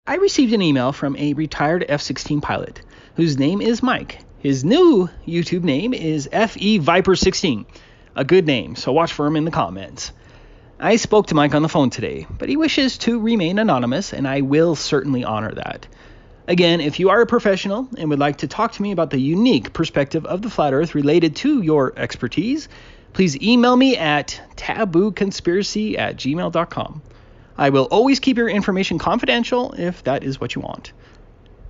I received an email from a retired F-16 pilot whose name is Mike. His new YouTube name is FE Viper 16. A good name, so watch for him in the comments. I spoke to Mike on the phone today, but he wishes to remain anonymous, and I will certainly honor that. Again, if you are a professional and would like to talk to me about the unique perspective of the flat earth related to your expertise, please email me at tabooconspiracy@gmail.com. I will always keep your information confidential if that is what you want.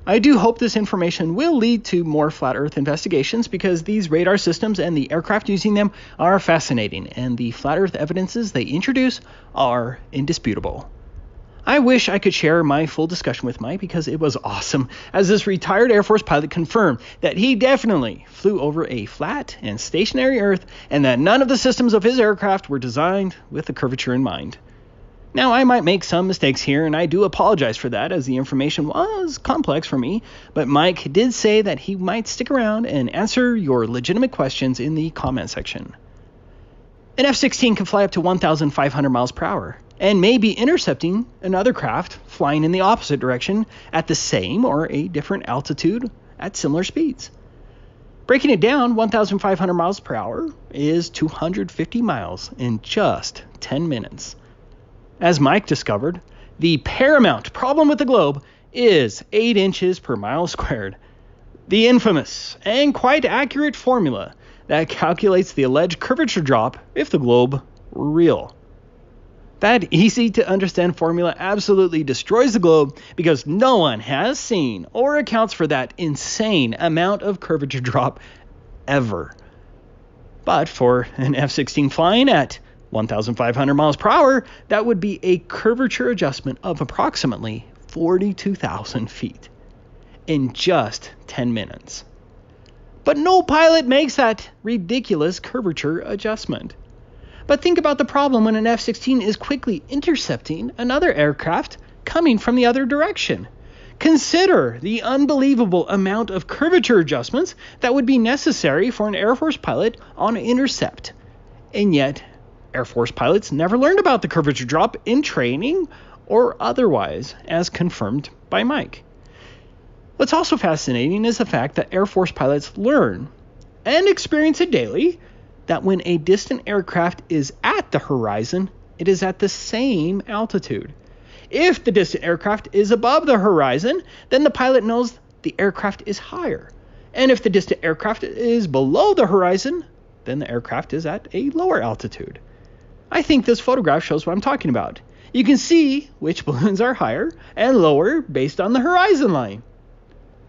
I do hope this information will lead to more flat earth investigations because these radar systems and the aircraft using them are fascinating, and the flat earth evidences they introduce are indisputable. I wish I could share my full discussion with Mike because it was awesome, as this retired Air Force pilot confirmed that he definitely flew over a flat and stationary Earth and that none of the systems of his aircraft were designed with the curvature in mind. Now, I might make some mistakes here, and I do apologize for that, as the information was complex for me, but Mike did say that he might stick around and answer your legitimate questions in the comment section. An F-16 can fly up to 1,500 miles per hour, and may be intercepting another craft flying in the opposite direction at the same or a different altitude at similar speeds. Breaking it down, 1,500 miles per hour is 250 miles in just 10 minutes. As Mike discovered, the paramount problem with the globe is 8 inches per mile squared. The infamous and quite accurate formula that calculates the alleged curvature drop if the globe were real. That easy to understand formula absolutely destroys the globe because no one has seen or accounts for that insane amount of curvature drop ever. But for an F-16 flying at 1,500 miles per hour, that would be a curvature adjustment of approximately 42,000 feet in just 10 minutes. But no pilot makes that ridiculous curvature adjustment. But think about the problem when an F-16 is quickly intercepting another aircraft coming from the other direction. Consider the unbelievable amount of curvature adjustments that would be necessary for an Air Force pilot on intercept. And yet, Air Force pilots never learned about the curvature drop in training or otherwise, as confirmed by Mike. What's also fascinating is the fact that Air Force pilots learn and experience it daily that when a distant aircraft is at the horizon, it is at the same altitude. If the distant aircraft is above the horizon, then the pilot knows the aircraft is higher. And if the distant aircraft is below the horizon, then the aircraft is at a lower altitude. I think this photograph shows what I'm talking about. You can see which balloons are higher and lower based on the horizon line.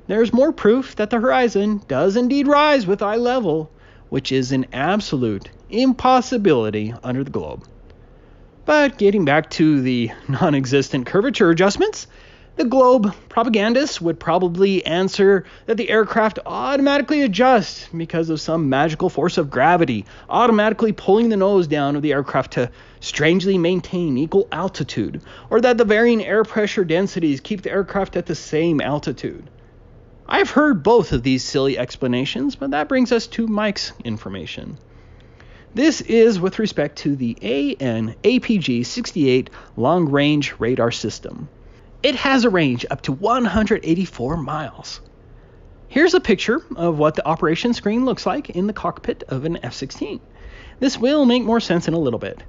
There's more proof that the horizon does indeed rise with eye level, which is an absolute impossibility under the globe. But getting back to the non-existent curvature adjustments, the globe propagandists would probably answer that the aircraft automatically adjusts because of some magical force of gravity, automatically pulling the nose down of the aircraft to strangely maintain equal altitude, or that the varying air pressure densities keep the aircraft at the same altitude. I've heard both of these silly explanations, but that brings us to Mike's information. This is with respect to the AN/APG-68 long-range radar system. It has a range up to 184 miles. Here's a picture of what the operation screen looks like in the cockpit of an F-16. This will make more sense in a little bit.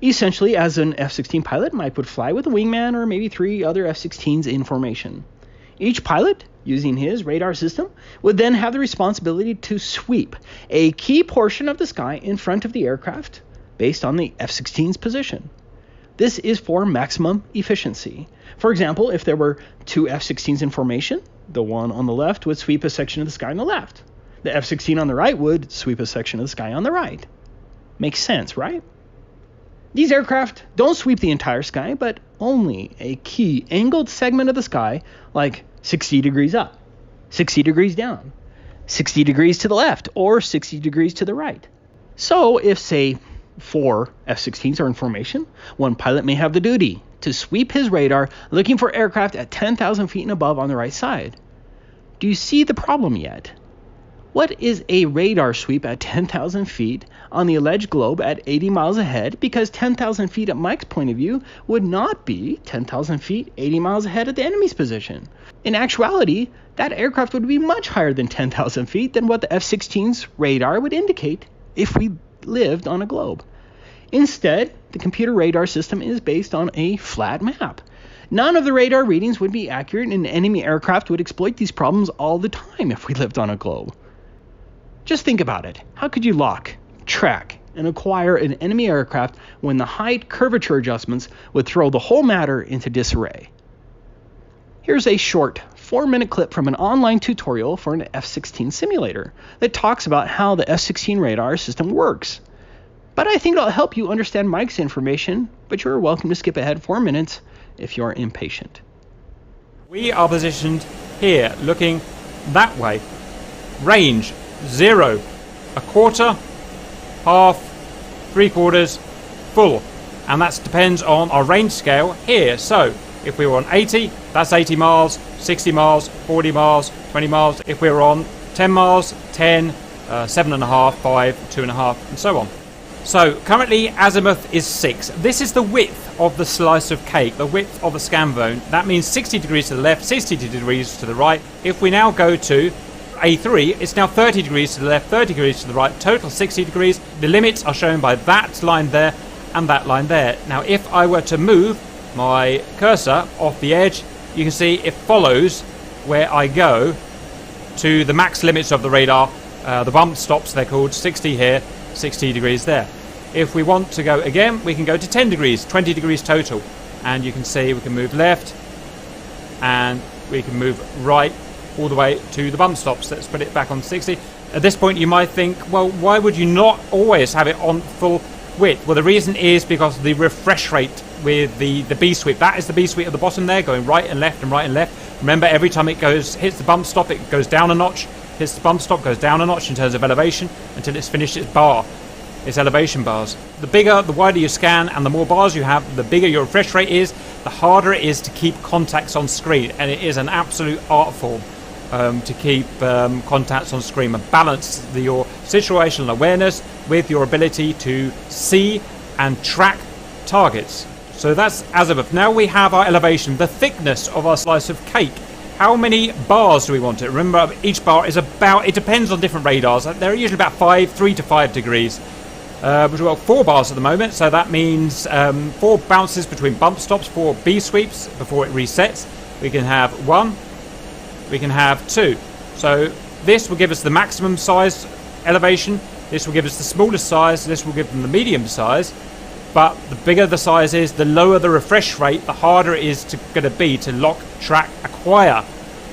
Essentially, as an F-16 pilot, Mike would fly with a wingman or maybe 3 other F-16s in formation. Each pilot, using his radar system, would then have the responsibility to sweep a key portion of the sky in front of the aircraft based on the F-16's position. This is for maximum efficiency. For example, if there were 2 F-16s in formation, the one on the left would sweep a section of the sky on the left. The F-16 on the right would sweep a section of the sky on the right. Makes sense, right? These aircraft don't sweep the entire sky, but only a key angled segment of the sky, like 60 degrees up, 60 degrees down, 60 degrees to the left, or 60 degrees to the right. So if, say, 4 F-16s are in formation, one pilot may have the duty to sweep his radar looking for aircraft at 10,000 feet and above on the right side. Do you see the problem yet? What is a radar sweep at 10,000 feet on the alleged globe at 80 miles ahead? Because 10,000 feet at Mike's point of view would not be 10,000 feet 80 miles ahead at the enemy's position. In actuality, that aircraft would be much higher than 10,000 feet than what the F-16's radar would indicate if we lived on a globe. Instead, the computer radar system is based on a flat map. None of the radar readings would be accurate, and enemy aircraft would exploit these problems all the time if we lived on a globe. Just think about it. How could you lock, track, and acquire an enemy aircraft when the height curvature adjustments would throw the whole matter into disarray? Here's a short 4-minute clip from an online tutorial for an F-16 simulator that talks about how the F-16 radar system works. But I think it'll help you understand Mike's information, but you're welcome to skip ahead 4 minutes if you're impatient. We are positioned here, looking that way. Range 0, a quarter, half, 3/4, full, and that depends on our range scale here. So if we were on 80, that's 80 miles, 60 miles, 40 miles, 20 miles. If we were on 10 miles, 10, 7.5, 5, 2.5, and so on. So currently azimuth is 6. This is the width of the slice of cake, the width of the scan zone. That means 60 degrees to the left, 60 degrees to the right. If we now go to A3, it's now 30 degrees to the left, 30 degrees to the right, total 60 degrees. The limits are shown by that line there and that line there. Now if I were to move my cursor off the edge, you can see it follows where I go to the max limits of the radar. The bump stops, they're called, 60 here, 60 degrees there. If we want to go again, we can go to 10 degrees, 20 degrees total. And you can see we can move left and we can move right all the way to the bump stops. Let's put it back on 60. At this point you might think, well, why would you not always have it on full width? Well, the reason is because of the refresh rate with the B sweep. That is the B sweep at the bottom there, going right and left and right and left. Remember, every time it hits the bump stop, it goes down a notch. Hits the bump stop, goes down a notch in terms of elevation until it's finished its elevation bars. The bigger, the wider you scan and the more bars you have, the bigger your refresh rate is, the harder it is to keep contacts on screen. And it is an absolute art form to keep contacts on screen and balance your situational awareness with your ability to see and track targets. So that's azimuth. Now we have our elevation, the thickness of our slice of cake. How many bars do we want it? Remember, each bar is about, it depends on different radars. They're usually about 3 to 5 degrees. We've got 4 bars at the moment, so that means 4 bounces between bump stops, 4 B sweeps before it resets. We can have 1, we can have 2. So this will give us the maximum size elevation, this will give us the smallest size, this will give them the medium size. But the bigger the size is, the lower the refresh rate, the harder it is going to be to lock, track, acquire,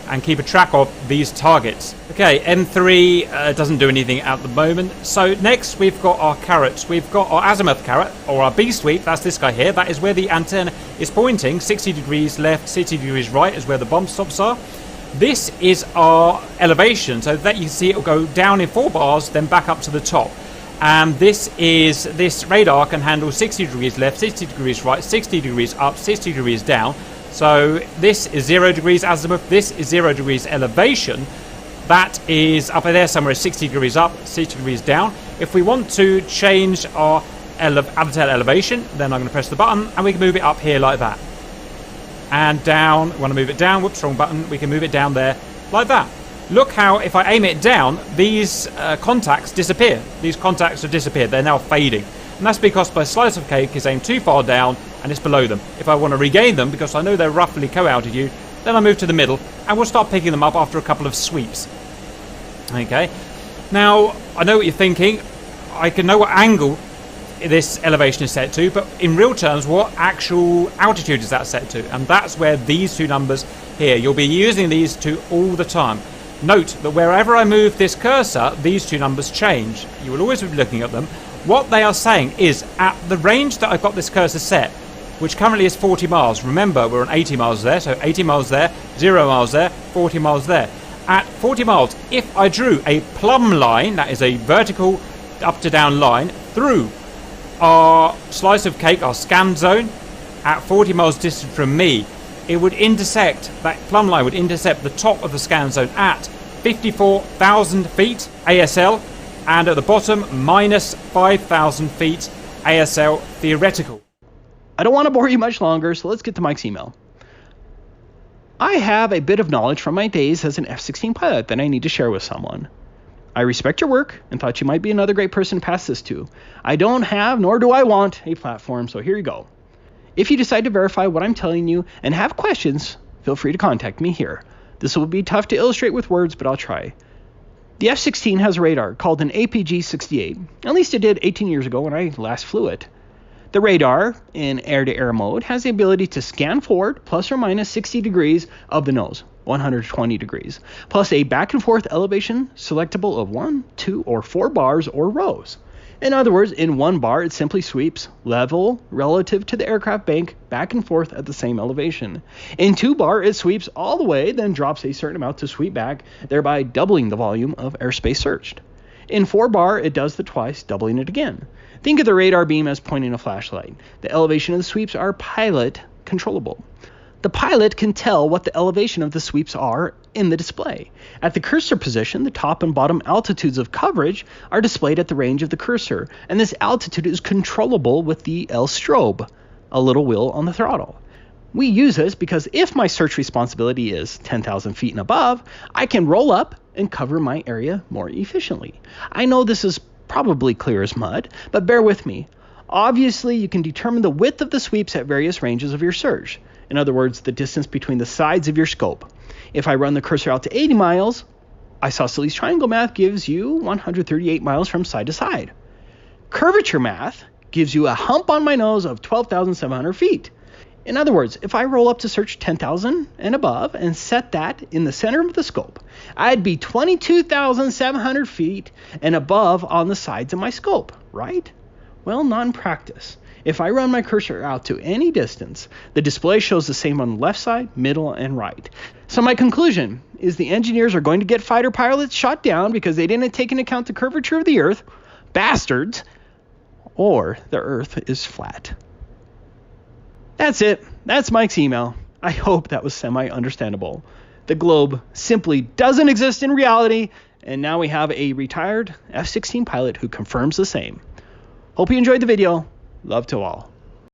and keep a track of these targets. Okay, M3 doesn't do anything at the moment. So next we've got our carrots. We've got our azimuth carrot, or our B sweep. That's this guy here. That is where the antenna is pointing. 60 degrees left, 60 degrees right is where the bump stops are. This is our elevation, so that you can see it will go down in 4 bars, then back up to the top. And this radar can handle 60 degrees left, 60 degrees right, 60 degrees up, 60 degrees down. So this is 0 degrees azimuth, this is 0 degrees elevation. That is up there somewhere, 60 degrees up, 60 degrees down. If we want to change our Altair elevation, then I'm going to press the button and we can move it up here like that. And down, want to move it down, whoops, wrong button, we can move it down there like that. Look how, if I aim it down, these contacts disappear. These contacts have disappeared. They're now fading. And that's because my slice of cake is aimed too far down and it's below them. If I want to regain them, because I know they're roughly co-altitude, then I move to the middle and we'll start picking them up after a couple of sweeps. Okay. Now, I know what you're thinking. I can know what angle this elevation is set to, but in real terms, what actual altitude is that set to? And that's where these 2 numbers here, you'll be using these 2 all the time. Note that wherever I move this cursor, these 2 numbers change. You will always be looking at them. What they are saying is at the range that I've got this cursor set, which currently is 40 miles. Remember, we're on 80 miles there, so 80 miles there, 0 miles there, 40 miles there. At 40 miles, if I drew a plumb line, that is a vertical up to down line, through our slice of cake, our scan zone, at 40 miles distant from me, it would intersect, that plumb line would intercept the top of the scan zone at 54,000 feet ASL, and at the bottom, minus 5,000 feet ASL theoretical. I don't want to bore you much longer, so let's get to Mike's email. I have a bit of knowledge from my days as an F-16 pilot that I need to share with someone. I respect your work and thought you might be another great person to pass this to. I don't have, nor do I want, a platform, so here you go. If you decide to verify what I'm telling you and have questions, feel free to contact me here. This will be tough to illustrate with words, but I'll try. The F-16 has a radar called an APG-68. At least it did 18 years ago when I last flew it. The radar, in air-to-air mode, has the ability to scan forward plus or minus 60 degrees of the nose, 120 degrees, plus a back-and-forth elevation selectable of 1, 2, or 4 bars or rows. In other words, in one bar, it simply sweeps level relative to the aircraft bank back and forth at the same elevation. In 2 bar, it sweeps all the way, then drops a certain amount to sweep back, thereby doubling the volume of airspace searched. In 4 bar, it does the twice, doubling it again. Think of the radar beam as pointing a flashlight. The elevation of the sweeps are pilot controllable. The pilot can tell what the elevation of the sweeps are in the display. At the cursor position, the top and bottom altitudes of coverage are displayed at the range of the cursor, and this altitude is controllable with the L strobe, a little wheel on the throttle. We use this because if my search responsibility is 10,000 feet and above, I can roll up and cover my area more efficiently. I know this is probably clear as mud, but bear with me. Obviously, you can determine the width of the sweeps at various ranges of your search. In other words, the distance between the sides of your scope. If I run the cursor out to 80 miles, isosceles triangle math gives you 138 miles from side to side. Curvature math gives you a hump on my nose of 12,700 feet. In other words, if I roll up to search 10,000 and above and set that in the center of the scope, I'd be 22,700 feet and above on the sides of my scope, right? Well, not in practice. If I run my cursor out to any distance, the display shows the same on the left side, middle, and right. So my conclusion is the engineers are going to get fighter pilots shot down because they didn't take into account the curvature of the Earth, bastards, or the Earth is flat. That's it. That's Mike's email. I hope that was semi-understandable. The globe simply doesn't exist in reality, and now we have a retired F-16 pilot who confirms the same. Hope you enjoyed the video. Love to all.